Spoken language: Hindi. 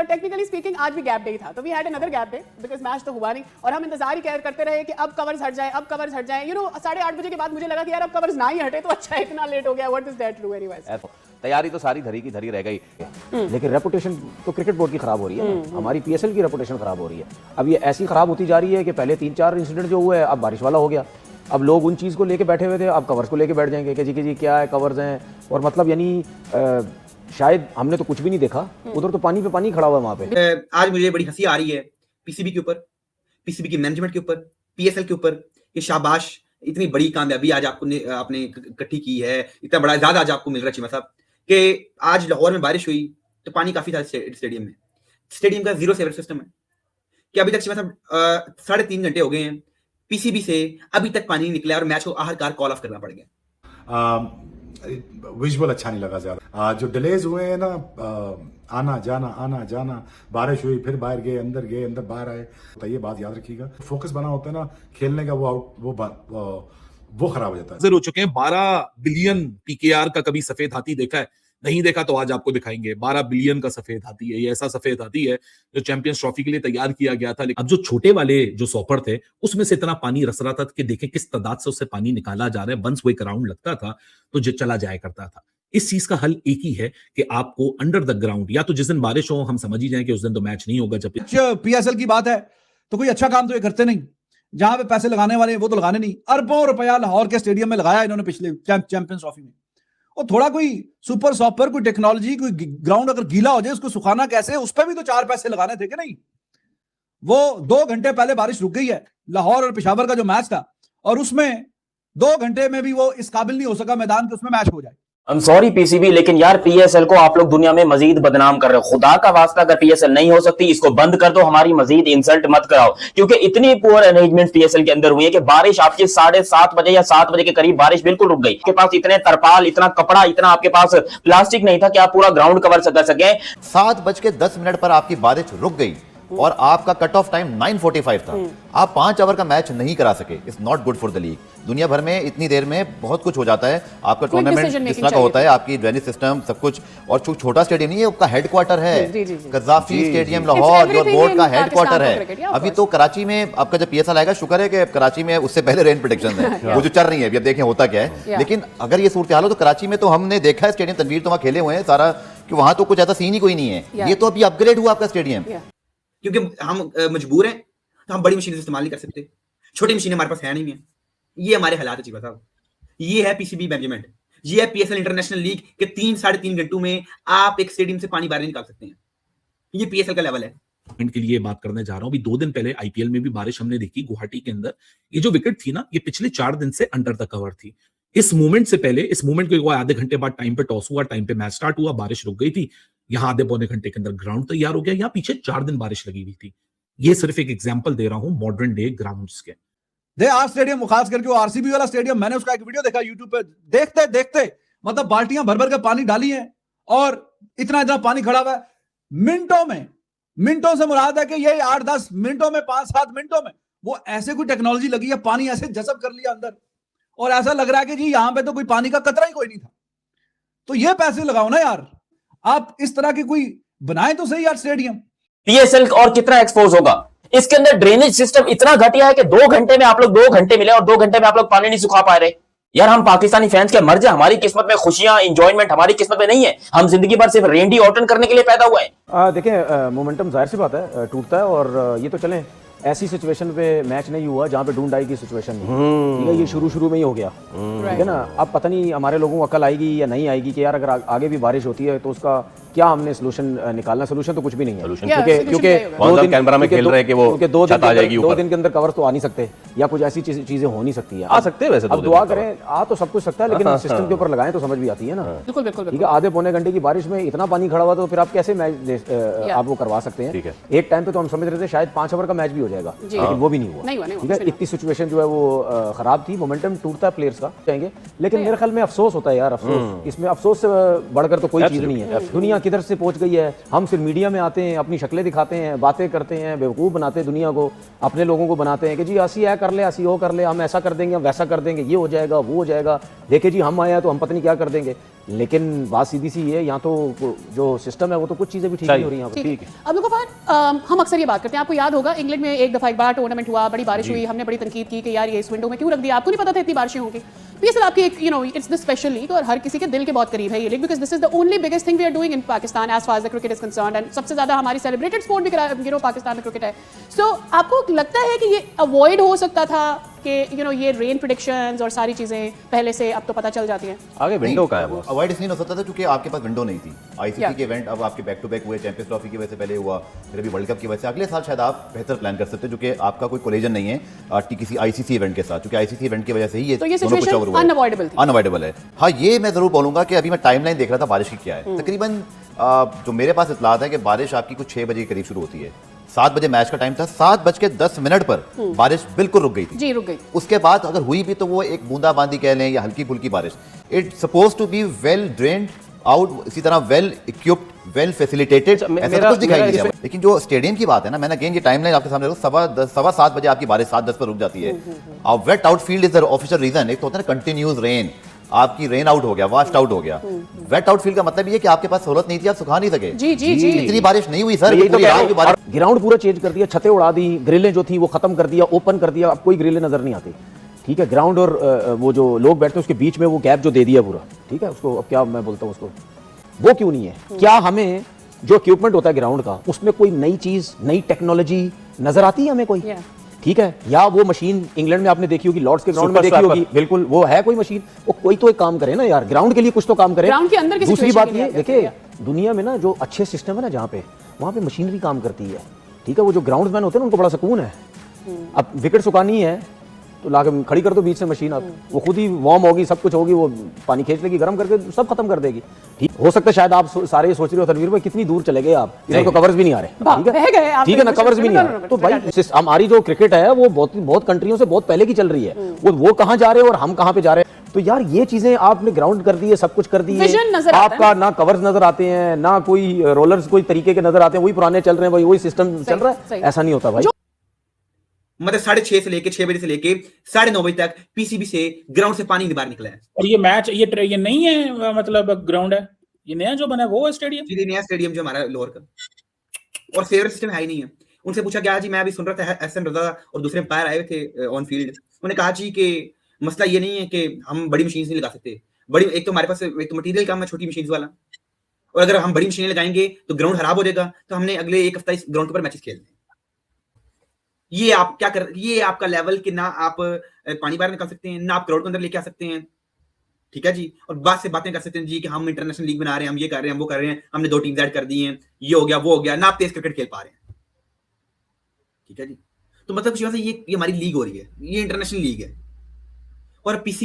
टेक्निकली स्पीकिंग आज भी गैप डे था, तो we had another gap day because match तो हुआ नहीं और हम इंतजार ही करते रहे कि अब कवर्स हट जाए, अब कवर्स हट जाए। 8:30 बजे के बाद मुझे लगा कि यार अब कवर्स ना ही हटे तो अच्छा है, इतना लेट हो गया। What is that true anyways? तैयारी तो सारी धरी की धरी रह गई, लेकिन रेपुटेशन तो क्रिकेट बोर्ड की खराब हो रही है ना, हमारी पीएसएल की रेपुटेशन खराब हो रही है। अब ये ऐसी खराब होती जा रही है कि पहले 3-4 इंसिडेंट जो हुए अब बारिश वाला हो गया, अब लोग उन चीज़ को लेके बैठे हुए थे, अब कवर्स को लेके बैठ जाएंगे कि जी क्या है, कवर्स हैं। और मतलब यानी शायद हमने तो कुछ भी नहीं देखा, उधर तो पानी पे पानी खड़ा हुआ है वहाँ पे। आज मुझे बड़ी हंसी आ रही है पीसीबी के ऊपर, पीसीबी की मैनेजमेंट के ऊपर, पीएसएल के ऊपर कि शाबाश, इतनी बड़ी कामयाबी आज आपने इकट्ठी की है, इतना बड़ा एजाज आज आपको मिल रहा है चीमा साहब कि आज लाहौर में बारिश हुई तो पानी काफी था स्टेडियम में। स्टेडियम का 0 सेवर सिस्टम है कि अभी तक चीमा साहब 3.5 घंटे हो गए हैं, पीसीबी से अभी तक पानी नहीं निकला और मैच को आखिरकार कॉल ऑफ करना पड़ गया। विजुअल अच्छा नहीं लगा ज्यादा। जो डिलेज हुए हैं ना, आना जाना, बारिश हुई फिर बाहर गए अंदर बाहर आए, तो ये बात याद रखिएगा। फोकस बना होता है ना खेलने का, वो खराब हो जाता है। हो चुके हैं 12 बिलियन पीकेआर का कभी सफेद हाथी देखा है? नहीं देखा तो आज आपको दिखाएंगे। 12 बिलियन का सफेद हाथी है, ये ऐसा सफेद हाथी है जो चैंपियंस ट्रॉफी के लिए तैयार किया गया था। लेकिन अब जो छोटे वाले जो सॉपर थे उसमें से इतना पानी रस रहा था कि देखें किस तादाद से उससे पानी निकाला जा रहा है। वंस वो एक राउंड लगता था तो जो चला जाया करता था। इस चीज का हल एक ही है कि आपको अंडर द ग्राउंड, या तो जिस दिन बारिश हो हम समझ ही जाएं कि उस दिन तो मैच नहीं होगा। जब पीएसएल की बात है तो कोई अच्छा काम तो ये करते नहीं, जहां पे पैसे लगाने वाले हैं वो तो लगाने नहीं। अरबों रुपया लाहौर के स्टेडियम में लगाया इन्होंने पिछले चैंपियंस ट्रॉफी में। और थोड़ा कोई सुपर सॉपर, कोई टेक्नोलॉजी, कोई ग्राउंड अगर गीला हो जाए उसको सुखाना कैसे, उस पर भी तो 4 पैसे लगाने थे कि नहीं। वो 2 घंटे पहले बारिश रुक गई है, लाहौर और पेशावर का जो मैच था, और उसमें 2 घंटे में भी वो इस काबिल नहीं हो सका मैदान के उसमें मैच हो जाए। I'm sorry पीसीबी, लेकिन यार पीएसएल को आप लोग दुनिया में मजीद बदनाम कर रहे हो। खुदा का वास्ता अगर पीएसएल नहीं हो सकती इसको बंद कर दो, हमारी मजीद इंसल्ट मत कराओ, क्योंकि इतनी पुअर अरेंजमेंट पीएसएल के अंदर हुई है कि बारिश आपकी 7:30 बजे या 7 बजे के करीब बारिश बिल्कुल रुक गई। आपके पास इतने तरपाल, इतना कपड़ा, इतना आपके पास प्लास्टिक नहीं था कि आप पूरा ग्राउंड कवर कर सके। 7:10 पर आपकी बारिश रुक गई और आपका कट ऑफ टाइम 9:45 था। आप 5 ओवर का मैच नहीं करा सके। It's not good for the league. दुनिया भर में इतनी देर में बहुत कुछ हो जाता है। आपका टूर्नामेंट जिस तरह का होता है, आपकी ड्रेनेज सिस्टम सब कुछ, और छोटा स्टेडियम नहीं है, आपका हेडक्वार्टर है कज़ाफी स्टेडियम लाहौर, जो बोर्ड का हेडक्वार्टर है। अभी तो कराची में आपका जब पीएसएल आएगा, शुक्र है कि कराची में उससे पहले रेन प्रेडिक्शन है वो जो चल रही है, अभी अब देखें होता क्या है। लेकिन अगर ये सूरत हाल हो तो कराची में तो हमने देखा है स्टेडियम, तनवीर तो वहाँ खेले हुए हैं सारा, कि वहां तो कुछ ऐसा सीन ही कोई नहीं है। ये तो अभी अपग्रेड हुआ आपका स्टेडियम, क्योंकि हम मजबूर हैं तो हम बड़ी मशीन इस्तेमाल नहीं कर सकते, छोटी मशीनें हमारे पास है नहीं है। ये हमारे हालात है चीमा साहब। ये है पीसीबी मैनेजमेंट, ये है पीएसएल इंटरनेशनल लीग के 3-3.5 घंटों में आप एक स्टेडियम से पानी बाहर नहीं निकाल सकते हैं। ये पीएसएल का लेवल है। के लिए बात करने जा रहा हूं। अभी 2 दिन पहले आईपीएल में भी बारिश हमने देखी गुवाहाटी के अंदर। ये जो विकेट थी ना, ये पिछले 4 दिन से अंडर द कवर थी। इस मूवमेंट से पहले, इस मूवमेंट के आधे घंटे बाद टाइम पे टॉस हुआ, टाइम पे मैच स्टार्ट हुआ, बारिश रुक गई थी। यहाँ आधे पौने घंटे के अंदर ग्राउंड तैयार हो गया। यहाँ पीछे 4 दिन बारिश लगी हुई थी। ये सिर्फ एक एग्जांपल दे रहा हूं मॉडर्न डे ग्राउंड्स के। आर स्टेडियम, खास करके वो आरसीबी वाला स्टेडियम, मैंने उसका एक वीडियो देखा यूट्यूब पे। देखते देखते मतलब बाल्टियां भर भर के पानी डाली है और इतना पानी खड़ा हुआ है। मिनटों से मुराद है कि ये 8-10 मिनटों में, 5-7 मिनटों में वो ऐसे कोई टेक्नोलॉजी लगी है, पानी ऐसे जज़ब कर लिया अंदर, और ऐसा लग रहा है कि जी यहां पे तो कोई पानी का कतरा ही कोई नहीं था। तो ये पैसे लगाओ ना यार, आप इस तरह की कोई बनाए तो सही यार स्टेडियम। पीएसएल और कितना एक्सपोज होगा। इसके अंदर ड्रेनेज सिस्टम इतना घटिया है कि 2 घंटे में आप लोग 2 घंटे मिले और 2 घंटे में आप लोग पानी नहीं सुखा पा रहे। यार हम पाकिस्तानी फैंस के मर जाए, हमारी किस्मत में खुशियां, एंजॉयमेंट हमारी किस्मत में नहीं है। हम जिंदगी भर सिर्फ रेंडी ऑटन करने के लिए पैदा हुए हैं। देखिए मोमेंटम जाहिर सी बात है टूटता है, और ये तो चलें ऐसी सिचुएशन पे मैच नहीं हुआ जहाँ पे ढूंढ आएगी सिचुएशन नहीं, ठीक है। ये शुरू में ही हो गया, ठीक है ना। अब पता नहीं हमारे लोगों को अकल आएगी या नहीं आएगी कि यार अगर आगे भी बारिश होती है तो उसका क्या हमने सोल्यूशन निकालना। सोल्यूशन तो कुछ भी नहीं है, क्योंकि कैमरा में खेल रहे हैं कि वो छत आ जाएगी ऊपर। 2 दिन के अंदर कवर तो आ नहीं सकते, या कुछ ऐसी चीजें हो नहीं सकती है। आ सकते हैं वैसे, अब दुआ करें, आ तो सब कुछ सकता है, लेकिन सिस्टम के ऊपर लगाएं तो समझ भी आती है ना। बिल्कुल बिल्कुल ठीक है। आधे पौने घंटे की बारिश में इतना पानी खड़ा हुआ तो फिर आप कैसे मैच आप वो करवा सकते हैं। एक टाइम पे तो हम समझ रहे थे शायद 5 ओवर का मैच भी हो जाएगा, लेकिन वो भी नहीं हुआ, ठीक है। इतनी सिचुएशन जो है वो खराब थी। मोमेंटम टूटता है प्लेयर्स का, चाहेंगे, लेकिन मेरे ख्याल में अफसोस होता है यार, अफसोस। इसमें अफसोस से बढ़कर तो कोई चीज नहीं है। दुनिया किधर से पहुंच गई है। हम सिर्फ मीडिया में आते हैं, अपनी शक्लें दिखाते हैं, बातें करते हैं, बेवकूफ़ बनाते हैं दुनिया को, अपने लोगों को बनाते हैं कि जी असी ऐ कर ले, असी वो कर ले, हम ऐसा कर देंगे, हम वैसा कर देंगे, ये हो जाएगा, वो हो जाएगा, देखे जी हम आए हैं तो हम पता नहीं क्या कर देंगे। लेकिन बात सीधी सी है, यहाँ तो जो सिस्टम है वो तो कुछ चीज़ें भी ठीक नहीं हो रही हैं। ठीक है। अब देखो फार, हम अक्सर ये बात करते हैं, आपको याद होगा इंग्लैंड में एक दफा एक बार टूर्नामेंट हुआ, बड़ी बारिश हुई, हमने बड़ी तनकीद की कि यार ये इस विंडो में क्यों रख दिया, आपको नहीं पता था इतनी बारिशें होंगी। पीएसएल आपकी एक इट्स द स्पेशल लीग और हर किसी के दिल के बहुत करीब है ये league, because this is the only biggest thing we are doing in Pakistan as far as the cricket is concerned, and सबसे ज्यादा हमारी सेलिब्रेटेड स्पोर्ट भी पाकिस्तान में क्रिकेट है। सो आपको लगता है कि ये अवॉइड हो सकता था कि ये रेन प्रेडिक्शंस और सारी चीजें पहले से अब तो पता चल जाती हैं? आगे विंडो का है वो, अवॉइड इसलिए हो सकता था क्योंकि आपके पास विंडो नहीं थी। आईसीसी के इवेंट अब आपके बैक टू बैक हुए, चैंपियंस ट्रॉफी की वजह से पहले हुआ, फिर अभी वर्ल्ड कप की वजह से अगले साल शायद आप बेहतर प्लान कर सकते हो, जो कि आपका कोई कोलिजन नहीं है किसी आईसीसी इवेंट के साथ, क्योंकि आईसीसी इवेंट की वजह से ही ये दोनों कुछ ओवर हुआ है, अनअवॉइडेबल है। हाँ, ये मैं जरूर बोलूंगा कि अभी मैं टाइमलाइन देख रहा था बारिश की क्या है, तकरीबन जो मेरे पास इतलात है कि बारिश आपकी कुछ 6 बजे के करीब शुरू होती है, 7 बजे मैच का टाइम था, 7:10 पर बारिश बिल्कुल रुक गई थी जी, रुक गई। उसके बाद अगर हुई भी तो वो एक बूंदाबांदी कह लें या हल्की फुल्की बारिश। It suppose to be well drained out, इसी तरह वेल इक्विप्ड, वेल फैसिलिटेटेड, ऐसा कुछ दिखाई नहीं दिया। लेकिन जो स्टेडियम की बात है ना, मैंने अगेन ये टाइमलाइन आपके सामने रखा, 7:15 बजे आपकी बारिश 7:10 पर रुक जाती है। अब wet outfield is the official reason. एक तो होता है ना कंटिन्यूस रेन, आपकी रेन आउट हो गया, वास्ट आउट हो गया। वेट आउटफील्ड का मतलब ये कि आपके पास सहूलत नहीं थी, आप सुखा नहीं सके। जी जी जी, इतनी बारिश नहीं हुई सर, ग्राउंड पूरा चेंज कर दिया, छतें उड़ा दी, ग्रिलें जो थी वो खत्म कर दिया, ओपन कर दिया, अब कोई ग्रिलें नजर नहीं आती। ठीक है, ग्राउंड और वो जो लोग बैठते हैं उसके बीच में वो गैप जो दे दिया पूरा, ठीक है, उसको अब क्या मैं बोलता हूँ उसको, वो क्यों नहीं है? क्या हमें जो इक्विपमेंट होता है ग्राउंड का उसमें कोई नई चीज, नई टेक्नोलॉजी नजर आती है हमें कोई? ठीक है, या वो मशीन इंग्लैंड में आपने देखी होगी, लॉर्ड्स के ग्राउंड में देखी होगी, बिल्कुल वो है कोई मशीन, वो कोई तो एक काम करे ना यार, ग्राउंड के लिए कुछ तो काम करे। ग्राउंड के अंदर की दूसरी बात ये देखिए, दुनिया में ना जो अच्छे सिस्टम है ना जहाँ पे, वहाँ पे मशीनरी काम करती है। ठीक है, वो जो ग्राउंडमैन होते हैं ना उनको बड़ा सुकून है। अब विकेट सुखानी है तो लाके खड़ी कर दो बीच से मशीन, अब वो खुद ही वार्म होगी, सब कुछ होगी, वो पानी खींच लेगी, गर्म करके सब खत्म कर देगी। ठीक हो सकता है शायद आप सारे ये सोच रहे हो तनवीर भाई कितनी दूर चले गए आप, इधर तो कवर्स भी नहीं आ रहे। ठीक है ना, कवर्स भी नहीं आ रहे, तो भाई हमारी जो क्रिकेट है वो बहुत कंट्रियों से बहुत पहले की चल रही है, वो कहाँ जा रहे हैं और हम कहाँ पे जा रहे हैं। तो यार ये चीजें आपने ग्राउंड कर दी है, सब कुछ कर दी है, आपका ना कवर्स नजर आते हैं, ना कोई रोलर्स कोई तरीके के नजर आते हैं, वही पुराने चल रहे हैं, वही सिस्टम चल रहा है, ऐसा नहीं होता भाई। मतलब 6:30 से लेके 6 बजे से लेके 9:30 बजे तक पीसीबी से ग्राउंड से पानी नहीं बाहर निकला है। और ये मैच ये नहीं है, मतलब ग्राउंड है ये नया जो बना है, वो है स्टेडियम, जी नया स्टेडियम जो हमारा लोअर का, और फेवर सिस्टम है ही नहीं है। उनसे पूछा गया जी, मैं अभी सुन रहा था एहसन रजा और दूसरे अंपायर आए थे ऑन फील्ड, उन्होंने कहा जी कि मसला ये नहीं है कि हम बड़ी मशीन नहीं लगा सकते, बड़ी एक तो हमारे पास एक तो मटीरियल कम है छोटी मशीन वाला, और अगर हम बड़ी मशीनें लगाएंगे तो ग्राउंड खराब हो जाएगा, तो हमने अगले 1 हफ्ता इस ग्राउंड पर मैचेस खेलने। ये आप क्या कर, ये आपका लेवल कि ना आप पानी बाहर निकाल सकते हैं, ना आप क्राउड के अंदर लेके आ सकते हैं। ठीक है जी, और बात से बातें कर सकते हैं जी कि हम इंटरनेशनल लीग बना रहे हैं, हम ये कर रहे हैं, हम वो कर रहे हैं, हमने 2 टीम्स ऐड कर दी हैं, ये हो गया वो हो गया, ना आप तेज क्रिकेट खेल पा रहे हैं। ठीक है जी, तो मतलब ये हमारी लीग हो रही है, ये इंटरनेशनल लीग है, और पीसीबी